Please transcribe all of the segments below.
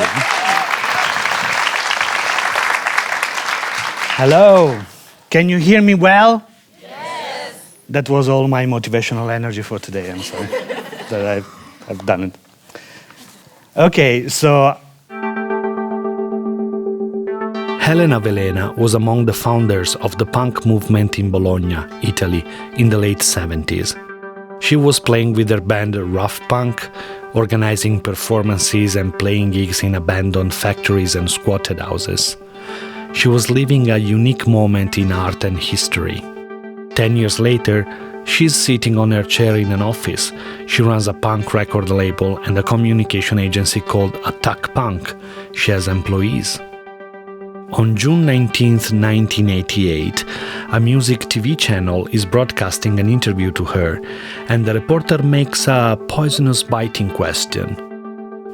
you. Hello. Can you hear me well? Yes. That was all my motivational energy for today. I'm sorry that I've done it. Okay, so Helena Velena was among the founders of the punk movement in Bologna, Italy, in the late 70s. She was playing with her band Rough Punk, organizing performances and playing gigs in abandoned factories and squatted houses. She was living a unique moment in art and history. 10 years later, she's sitting on her chair in an office. She runs a punk record label and a communication agency called Attack Punk. She has employees. On June 19, 1988, a music TV channel is broadcasting an interview to her, and the reporter makes a poisonous biting question.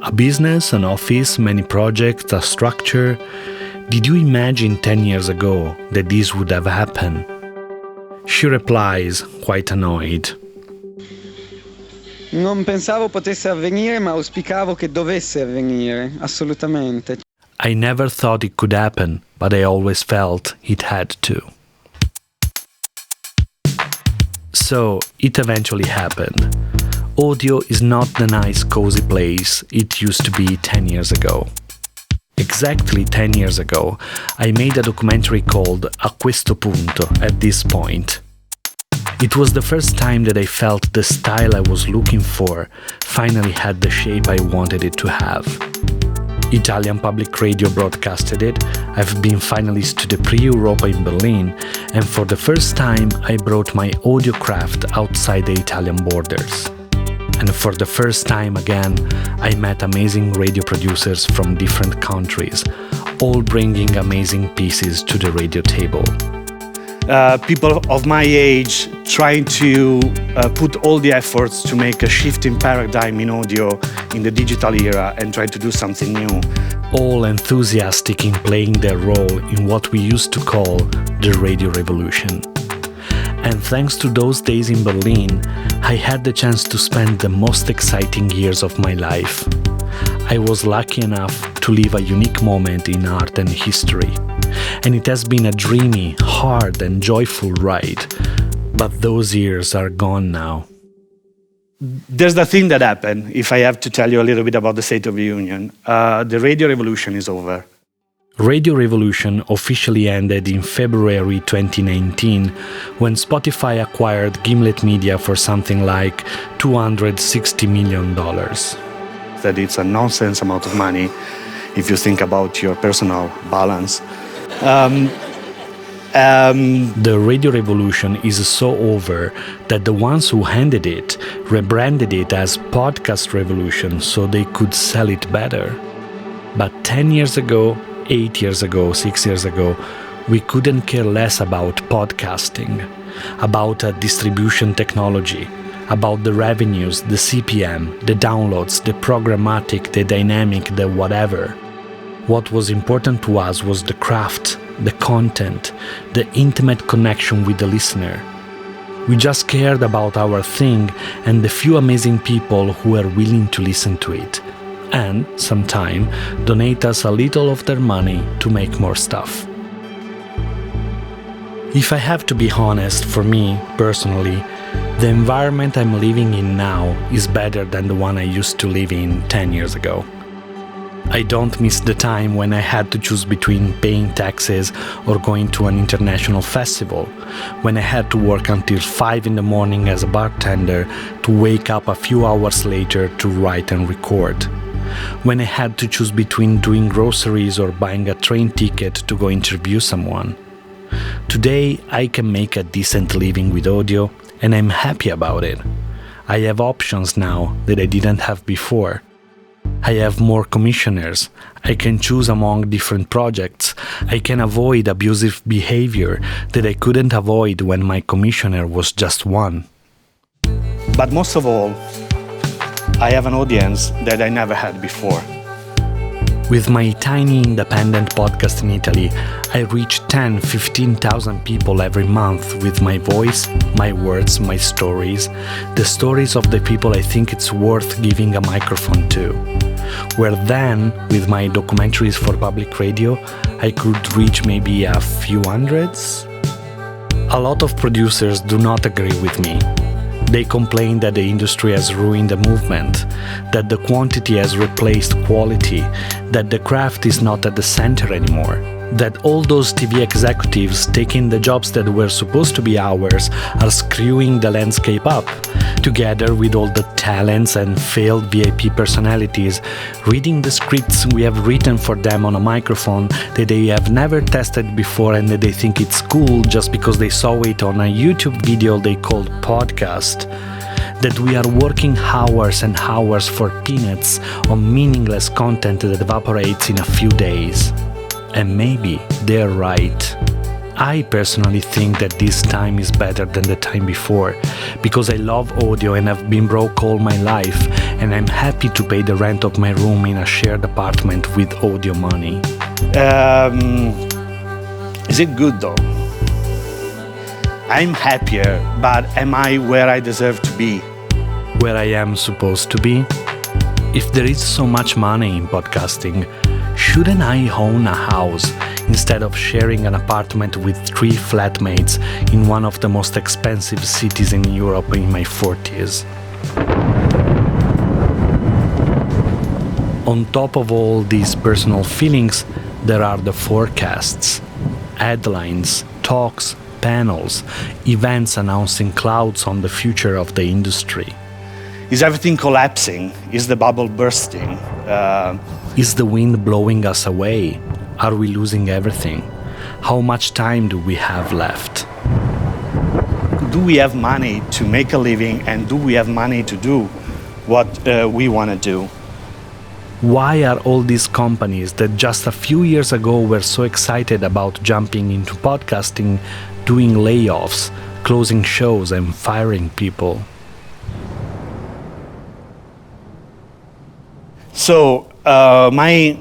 A business, an office, many projects, a structure. Did you imagine 10 years ago that this would have happened? She replies, quite annoyed. Non pensavo potesse avvenire, ma auspicavo che dovesse avvenire, assolutamente. I never thought it could happen, but I always felt it had to. So, it eventually happened. Audio is not the nice, cozy place it used to be 10 years ago. Exactly 10 years ago, I made a documentary called A Questo Punto, At This Point. It was the first time that I felt the style I was looking for finally had the shape I wanted it to have. Italian Public Radio broadcasted it, I've been finalist to the Prix Europa in Berlin, and for the first time I brought my audio craft outside the Italian borders. And for the first time again, I met amazing radio producers from different countries, all bringing amazing pieces to the radio table. People of my age trying to put all the efforts to make a shift in paradigm in audio in the digital era and try to do something new. All enthusiastic in playing their role in what we used to call the radio revolution. And thanks to those days in Berlin, I had the chance to spend the most exciting years of my life. I was lucky enough to live a unique moment in art and history. And it has been a dreamy, hard and joyful ride. But those years are gone now. There's the thing that happened, if I have to tell you a little bit about the State of the Union. The radio revolution is over. Radio Revolution officially ended in February 2019 when Spotify acquired Gimlet Media for something like $260 million. That it's a nonsense amount of money if you think about your personal balance. The Radio Revolution is so over that the ones who handed it rebranded it as Podcast Revolution so they could sell it better. But 10 years ago, 8 years ago, 6 years ago, we couldn't care less about podcasting, about a distribution technology, about the revenues, the CPM, the downloads, the programmatic, the dynamic, the whatever. What was important to us was the craft, the content, the intimate connection with the listener. We just cared about our thing and the few amazing people who were willing to listen to it. And, sometime, donate us a little of their money to make more stuff. If I have to be honest, for me, personally, the environment I'm living in now is better than the one I used to live in 10 years ago. I don't miss the time when I had to choose between paying taxes or going to an international festival, when I had to work until 5 in the morning as a bartender to wake up a few hours later to write and record, when I had to choose between doing groceries or buying a train ticket to go interview someone. Today, I can make a decent living with audio, and I'm happy about it. I have options now that I didn't have before. I have more commissioners. I can choose among different projects. I can avoid abusive behavior that I couldn't avoid when my commissioner was just one. But most of all, I have an audience that I never had before. With my tiny independent podcast in Italy, I reach 10-15,000 people every month with my voice, my words, my stories, the stories of the people I think it's worth giving a microphone to. Where then, with my documentaries for public radio, I could reach maybe a few hundreds. A lot of producers do not agree with me. They complain that the industry has ruined the movement, that the quantity has replaced quality, that the craft is not at the center anymore, that all those TV executives taking the jobs that were supposed to be ours are screwing the landscape up, together with all the talents and failed VIP personalities, reading the scripts we have written for them on a microphone that they have never tested before and that they think it's cool just because they saw it on a YouTube video they called podcast. That we are working hours and hours for peanuts on meaningless content that evaporates in a few days. And maybe they're right. I personally think that this time is better than the time before, because I love audio and have been broke all my life, and I'm happy to pay the rent of my room in a shared apartment with audio money. Is it good though? I'm happier, but am I where I deserve to be? Where I am supposed to be? If there is so much money in podcasting, shouldn't I own a house instead of sharing an apartment with 3 flatmates in one of the most expensive cities in Europe in my 40s? On top of all these personal feelings, there are the forecasts, headlines, talks, panels, events announcing clouds on the future of the industry. Is everything collapsing? Is the bubble bursting? Is the wind blowing us away? Are we losing everything? How much time do we have left? Do we have money to make a living, and do we have money to do what we want to do? Why are all these companies that just a few years ago were so excited about jumping into podcasting doing layoffs, closing shows and firing people? So, my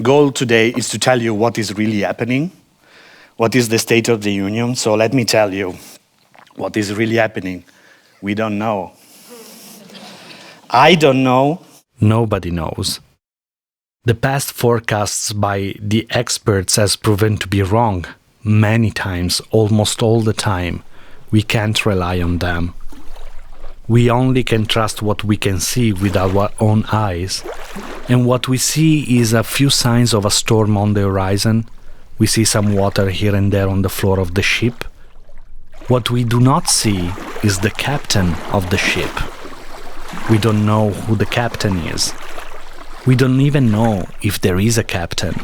goal today is to tell you what is really happening, what is the state of the union. So let me tell you what is really happening. We don't know. I don't know. Nobody knows. The past forecasts by the experts has proven to be wrong many times, almost all the time. We can't rely on them. We only can trust what we can see with our own eyes. And what we see is a few signs of a storm on the horizon. We see some water here and there on the floor of the ship. What we do not see is the captain of the ship. We don't know who the captain is. We don't even know if there is a captain.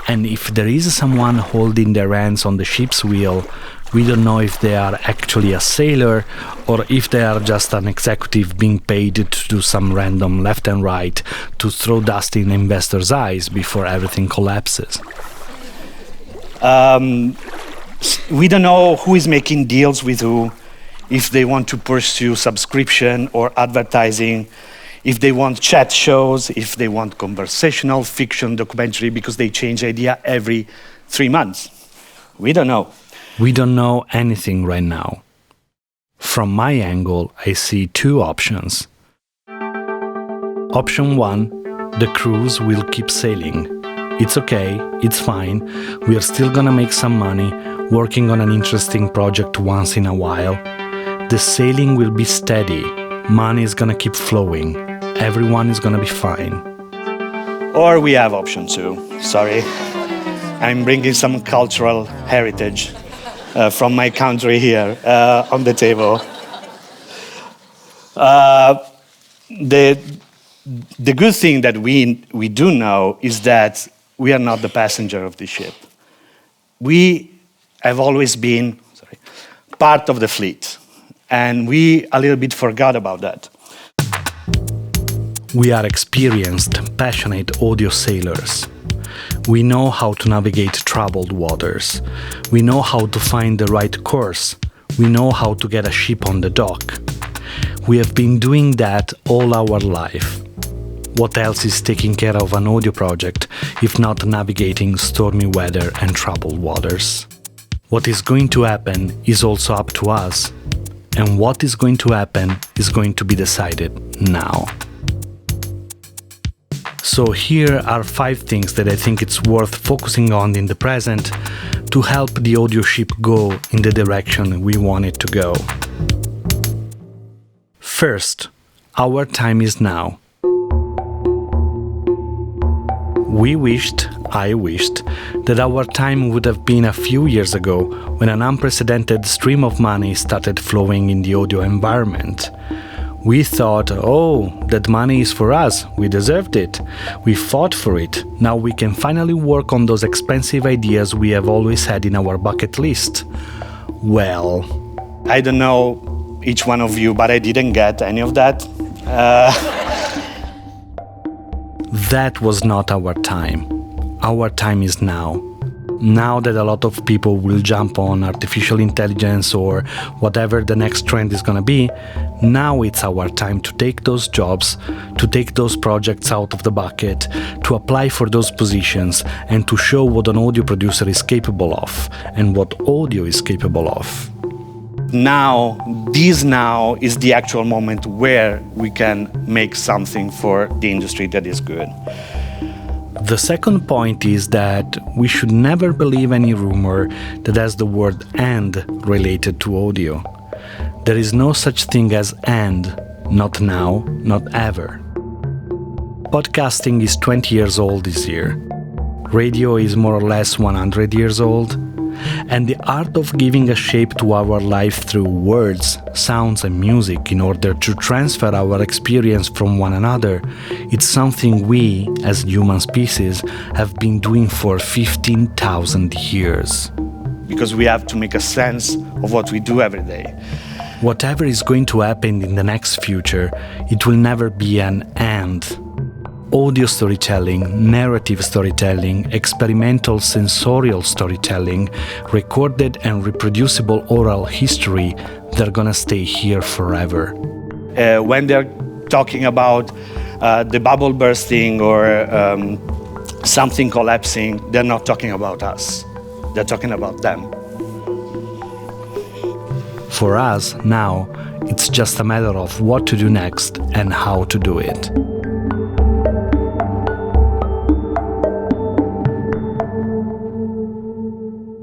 And if there is someone holding their hands on the ship's wheel, we don't know if they are actually a sailor or if they are just an executive being paid to do some random left and right to throw dust in investors' eyes before everything collapses. We don't know who is making deals with who, if they want to pursue subscription or advertising, if they want chat shows, if they want conversational fiction documentary, because they change idea every 3 months. We don't know. We don't know anything right now. From my angle, I see 2 options. Option 1, the cruise will keep sailing. It's okay, it's fine, we are still gonna make some money, working on an interesting project once in a while. The sailing will be steady, money is gonna keep flowing, everyone is gonna be fine. Or we have option 2. Sorry, I'm bringing some cultural heritage from my country here on the table. The good thing that we do know is that we are not the passenger of the ship. We have always been part of the fleet, and we a little bit forgot about that. We are experienced, passionate audio sailors. We know how to navigate troubled waters. We know how to find the right course. We know how to get a ship on the dock. We have been doing that all our life. What else is taking care of an audio project if not navigating stormy weather and troubled waters? What is going to happen is also up to us, and what is going to happen is going to be decided now. So here are 5 things that I think it's worth focusing on in the present to help the audio ship go in the direction we want it to go. First, our time is now. I wished, that our time would have been a few years ago when an unprecedented stream of money started flowing in the audio environment. We thought, that money is for us, we deserved it, we fought for it, now we can finally work on those expensive ideas we have always had in our bucket list. Well, I don't know each one of you, but I didn't get any of that. That was not our time. Our time is now. Now that a lot of people will jump on artificial intelligence or whatever the next trend is gonna be, now it's our time to take those jobs, to take those projects out of the bucket, to apply for those positions, and to show what an audio producer is capable of, and what audio is capable of. Now is the actual moment where we can make something for the industry that is good. The second point is that we should never believe any rumor that has the word "and" related to audio. There is no such thing as "and", not now, not ever. Podcasting is 20 years old this year. Radio is more or less 100 years old. And the art of giving a shape to our life through words, sounds and music in order to transfer our experience from one another, it's something we, as human species, have been doing for 15,000 years. Because we have to make a sense of what we do every day. Whatever is going to happen in the next future, it will never be an "and". Audio storytelling, narrative storytelling, experimental sensorial storytelling, recorded and reproducible oral history, they're gonna stay here forever. When they're talking about the bubble bursting or something collapsing, they're not talking about us. They're talking about them. For us, now, it's just a matter of what to do next and how to do it.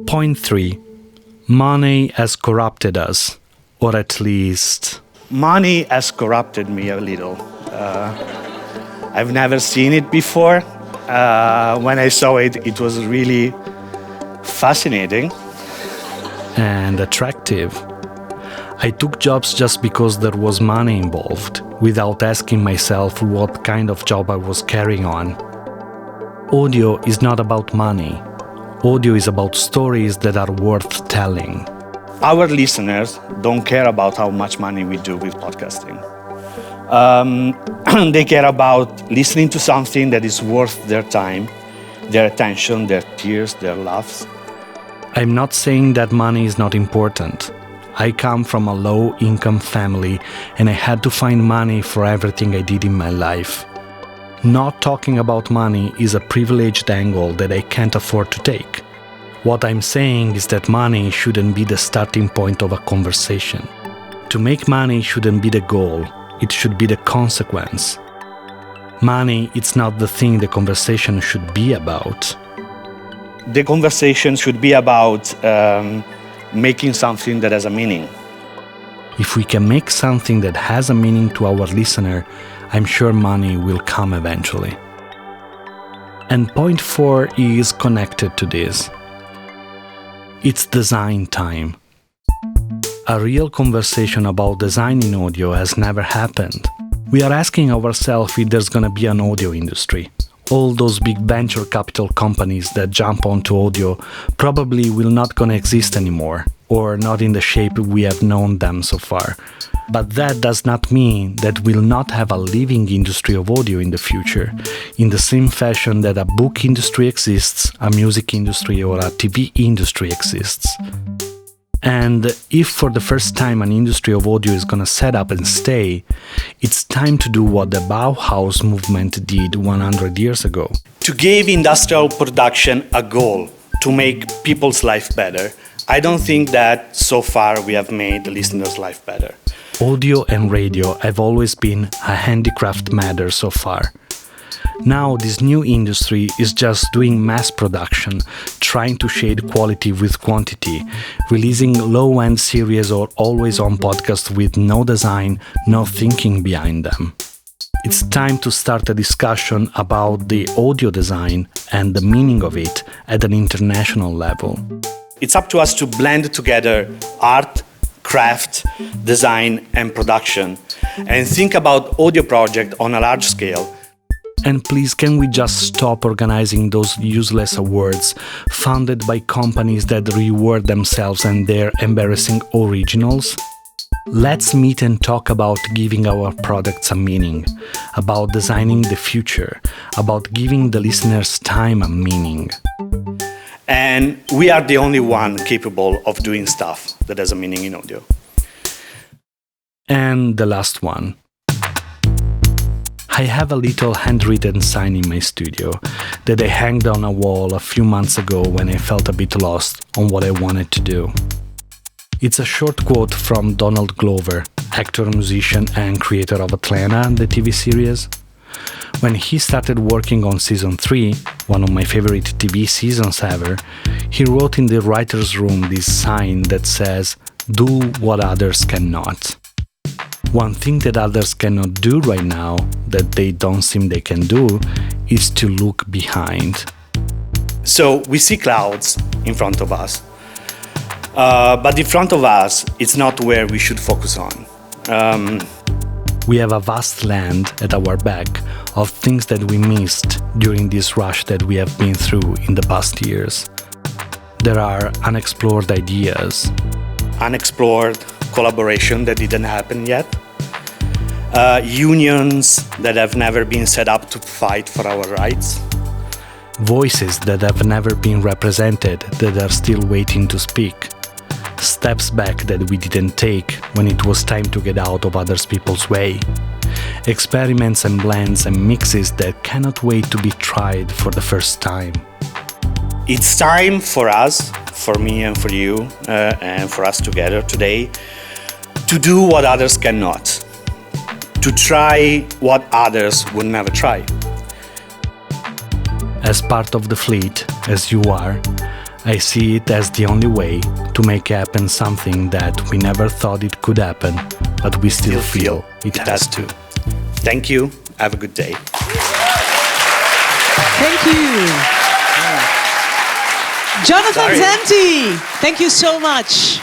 Point 3. Money has corrupted us, or at least... Money has corrupted me a little. I've never seen it before. When I saw it, it was really fascinating. And attractive. I took jobs just because there was money involved, without asking myself what kind of job I was carrying on. Audio is not about money. Audio is about stories that are worth telling. Our listeners don't care about how much money we do with podcasting. They care about listening to something that is worth their time, their attention, their tears, their laughs. I'm not saying that money is not important. I come from a low-income family and I had to find money for everything I did in my life. Not talking about money is a privileged angle that I can't afford to take. What I'm saying is that money shouldn't be the starting point of a conversation. To make money shouldn't be the goal, it should be the consequence. Money, it's not the thing the conversation should be about. The conversation should be about making something that has a meaning. If we can make something that has a meaning to our listener, I'm sure money will come eventually. And point 4 is connected to this. It's design time. A real conversation about design in audio has never happened. We are asking ourselves if there's gonna be an audio industry. All those big venture capital companies that jump onto audio probably will not gonna exist anymore, or not in the shape we have known them so far. But that does not mean that we'll not have a living industry of audio in the future, in the same fashion that a book industry exists, a music industry or a TV industry exists. And if for the first time an industry of audio is gonna set up and stay, it's time to do what the Bauhaus movement did 100 years ago. To give industrial production a goal to make people's life better, I don't think that so far we have made the listener's life better. Audio and radio have always been a handicraft matter so far. Now this new industry is just doing mass production, trying to shade quality with quantity, releasing low-end series or always-on podcasts with no design, no thinking behind them. It's time to start a discussion about the audio design and the meaning of it at an international level. It's up to us to blend together art, craft, design and production and think about audio project on a large scale. And please, can we just stop organizing those useless awards funded by companies that reward themselves and their embarrassing originals? Let's meet and talk about giving our products a meaning, about designing the future, about giving the listeners' time a meaning. And we are the only one capable of doing stuff that has a meaning in audio. And the last one. I have a little handwritten sign in my studio that I hanged on a wall a few months ago when I felt a bit lost on what I wanted to do. It's a short quote from Donald Glover, actor, musician and creator of Atlanta, the TV series. When he started working on season 3, one of my favorite TV seasons ever, he wrote in the writer's room this sign that says, "Do what others cannot." One thing that others cannot do right now, that they don't seem they can do, is to look behind. So we see clouds in front of us, but in front of us, it's not where we should focus on. We have a vast land at our back of things that we missed during this rush that we have been through in the past years. There are unexplored ideas, Unexplored collaboration that didn't happen yet, unions that have never been set up to fight for our rights, voices that have never been represented that are still waiting to speak, steps back that we didn't take when it was time to get out of other people's way, experiments and blends and mixes that cannot wait to be tried for the first time. It's time for us, for me and for you, and for us together today, to do what others cannot, to try what others would never try. As part of the fleet, as you are, I see it as the only way to make happen something that we never thought it could happen, but we still feel it has to. Thank you. Have a good day. Thank you. Jonathan Zenti, thank you so much.